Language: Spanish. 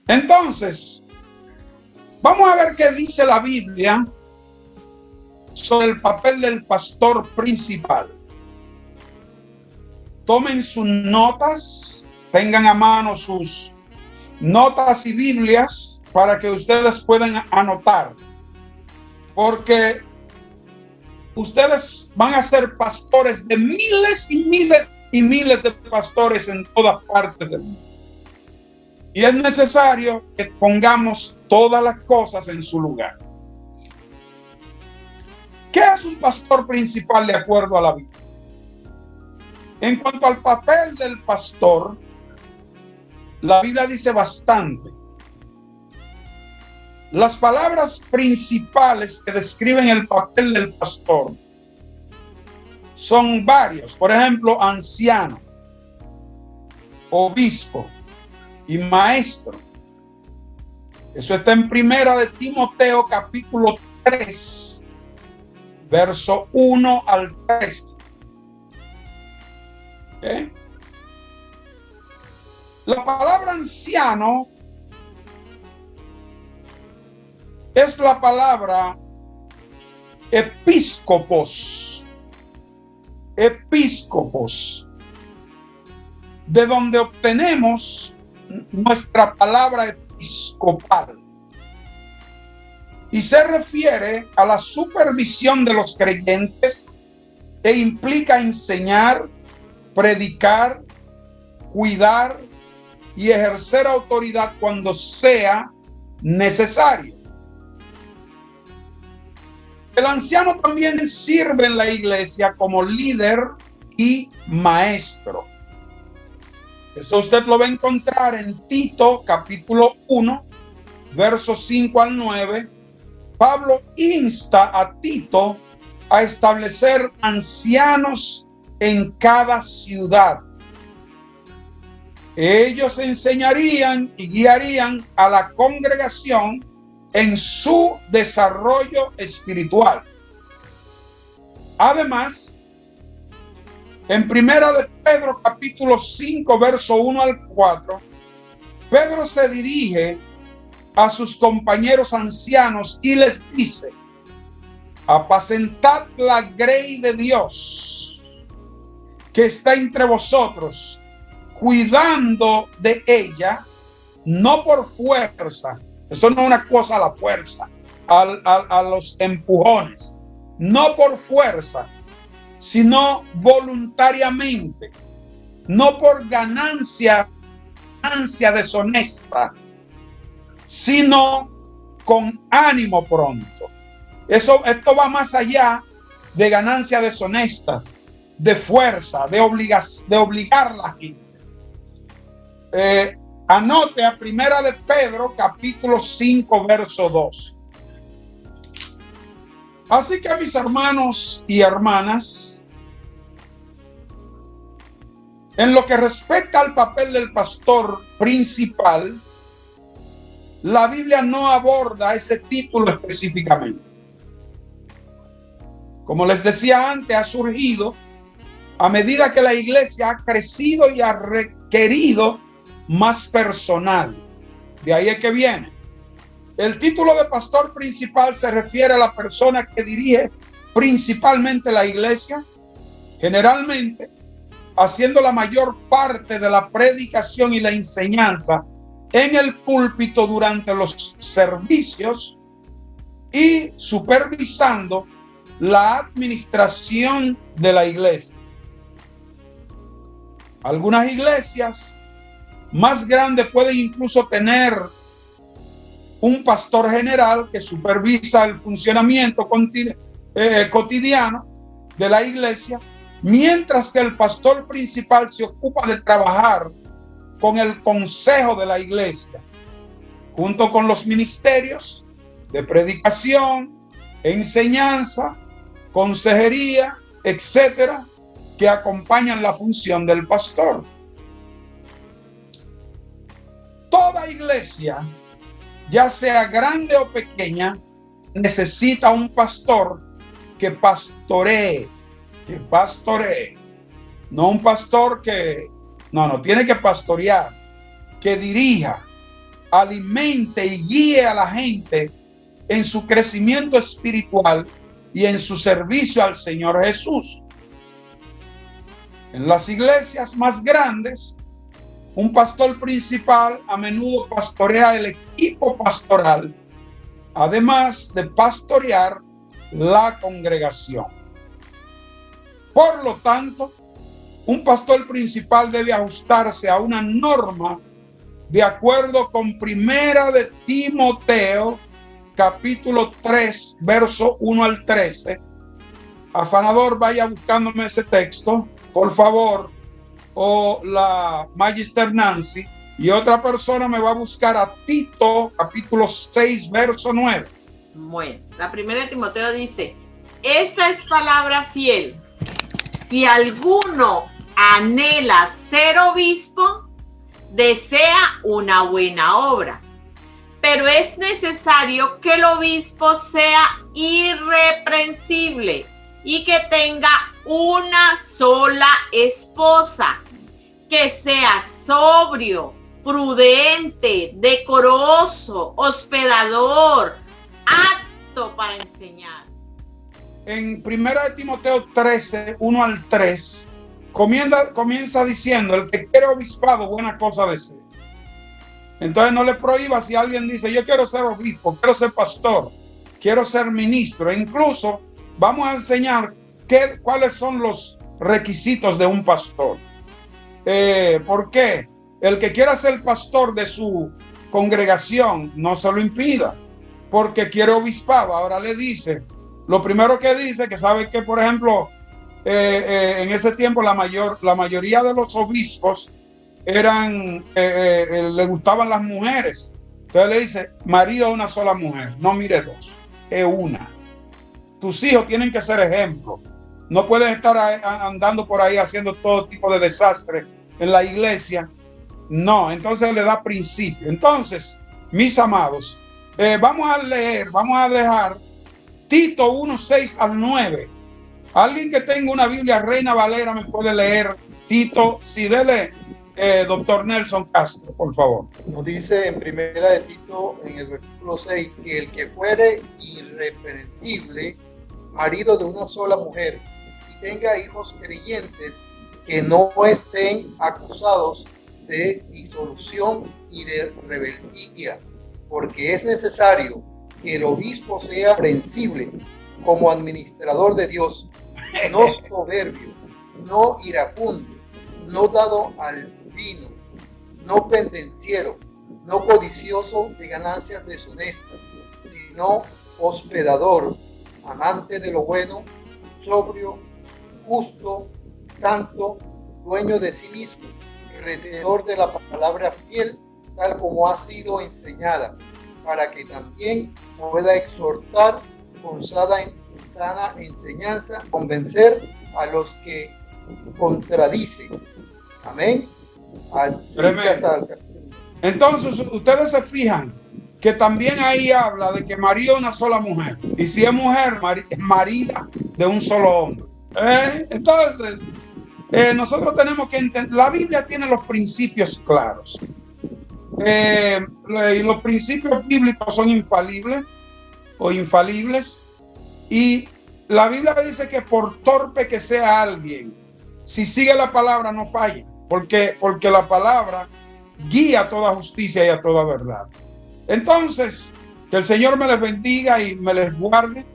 Entonces, vamos a ver qué dice la Biblia sobre el papel del pastor principal. Tomen sus notas, tengan a mano sus notas y Biblias para que ustedes puedan anotar, porque ustedes van a ser pastores de miles y miles y miles de pastores en todas partes del mundo. Y es necesario que pongamos todas las cosas en su lugar. ¿Qué es un pastor principal de acuerdo a la Biblia? En cuanto al papel del pastor, la Biblia dice bastante. Las palabras principales que describen el papel del pastor son varios. Por ejemplo, anciano, obispo y maestro. Eso está en Primera de Timoteo, capítulo 3, verso 1 al 3. ¿Okay? La palabra anciano es la palabra episcopos. Episcopos, de donde obtenemos nuestra palabra episcopal. Y se refiere a la supervisión de los creyentes e implica enseñar, predicar, cuidar y ejercer autoridad cuando sea necesario. El anciano también sirve en la iglesia como líder y maestro. Eso usted lo va a encontrar en Tito, capítulo 1, versos 5 al 9. Pablo insta a Tito a establecer ancianos en cada ciudad. Ellos enseñarían y guiarían a la congregación en su desarrollo espiritual. Además, en Primera de Pedro, capítulo 5, verso 1 al 4, Pedro se dirige a sus compañeros ancianos y les dice: apacentad la grey de Dios que está entre vosotros, cuidando de ella, no por fuerza. Eso no es una cosa a la fuerza, a los empujones, no por fuerza, sino voluntariamente, no por ganancia deshonesta, sino con ánimo pronto. Esto va más allá de ganancia deshonesta, de fuerza, de obligar a la gente. Anote a Primera de Pedro, capítulo 5, verso 2. Así que, mis hermanos y hermanas, en lo que respecta al papel del pastor principal, la Biblia no aborda ese título específicamente. Como les decía antes, ha surgido a medida que la iglesia ha crecido y ha requerido más personal. De ahí es que viene. El título de pastor principal se refiere a la persona que dirige principalmente la iglesia, generalmente haciendo la mayor parte de la predicación y la enseñanza en el púlpito durante los servicios y supervisando la administración de la iglesia. Algunas iglesias más grandes pueden incluso tener un pastor general que supervisa el funcionamiento cotidiano de la iglesia, mientras que el pastor principal se ocupa de trabajar con el consejo de la iglesia, junto con los ministerios de predicación, enseñanza, consejería, etcétera, que acompañan la función del pastor. Toda iglesia, ya sea grande o pequeña, necesita un pastor que pastoree, no un pastor que, no, tiene que pastorear, que dirija alimente y guíe a la gente en su crecimiento espiritual y en su servicio al Señor Jesús. En las iglesias más grandes, un pastor principal a menudo pastorea el equipo pastoral, además de pastorear la congregación. Por lo tanto, un pastor principal debe ajustarse a una norma de acuerdo con Primera de Timoteo, capítulo 3, verso 1 al 13. Afanador, vaya buscándome ese texto, por favor, o la Magister Nancy, y otra persona me va a buscar a Tito, capítulo 6, verso 9. Bueno, la Primera de Timoteo dice: esta es palabra fiel. Si alguno anhela ser obispo, desea una buena obra, pero es necesario que el obispo sea irreprensible y que tenga una sola esposa, que sea sobrio, prudente, decoroso, hospedador, apto para enseñar. En 1 Timoteo 13, 1 al 3, comienza diciendo: el que quiere obispado, buena cosa desea. Entonces no le prohíba si alguien dice: yo quiero ser obispo, quiero ser pastor, quiero ser ministro. E incluso vamos a enseñar cuáles son los requisitos de un pastor. ¿Por qué? El que quiera ser pastor de su congregación, no se lo impida, porque quiere obispado. Ahora le dice, lo primero que dice, que sabe que, por ejemplo, en ese tiempo la mayoría de los obispos le gustaban las mujeres. Entonces le dice: marido de una sola mujer, no mire dos, es una. Tus hijos tienen que ser ejemplo. No pueden estar andando por ahí haciendo todo tipo de desastre en la iglesia. No, entonces le da principio. Entonces, mis amados, vamos a dejar Tito 1, 6 al 9. Alguien que tenga una Biblia Reina Valera me puede leer Tito. Sí, dele, doctor Nelson Castro, por favor. Nos dice en Primera de Tito, en el versículo 6, que el que fuere irreprensible, marido de una sola mujer, y tenga hijos creyentes, que no estén acusados de disolución y de rebeldía, porque es necesario que el obispo sea reprensible como administrador de Dios, no soberbio, no iracundo, no dado al vino, no pendenciero, no codicioso de ganancias deshonestas, sino hospedador, amante de lo bueno, sobrio, justo, santo, dueño de sí mismo, retenedor de la palabra fiel, tal como ha sido enseñada, para que también pueda exhortar con sana enseñanza, convencer a los que contradicen. Amén. Entonces, ustedes se fijan que también ahí habla de que marido una sola mujer. Y si es mujer, marida de un solo hombre. Entonces, nosotros tenemos que entender, la Biblia tiene los principios claros. Y los principios bíblicos son infalibles o infalibles. Y la Biblia dice que por torpe que sea alguien, si sigue la palabra no falla. Porque la palabra guía a toda justicia y a toda verdad. Entonces, que el Señor me les bendiga y me les guarde.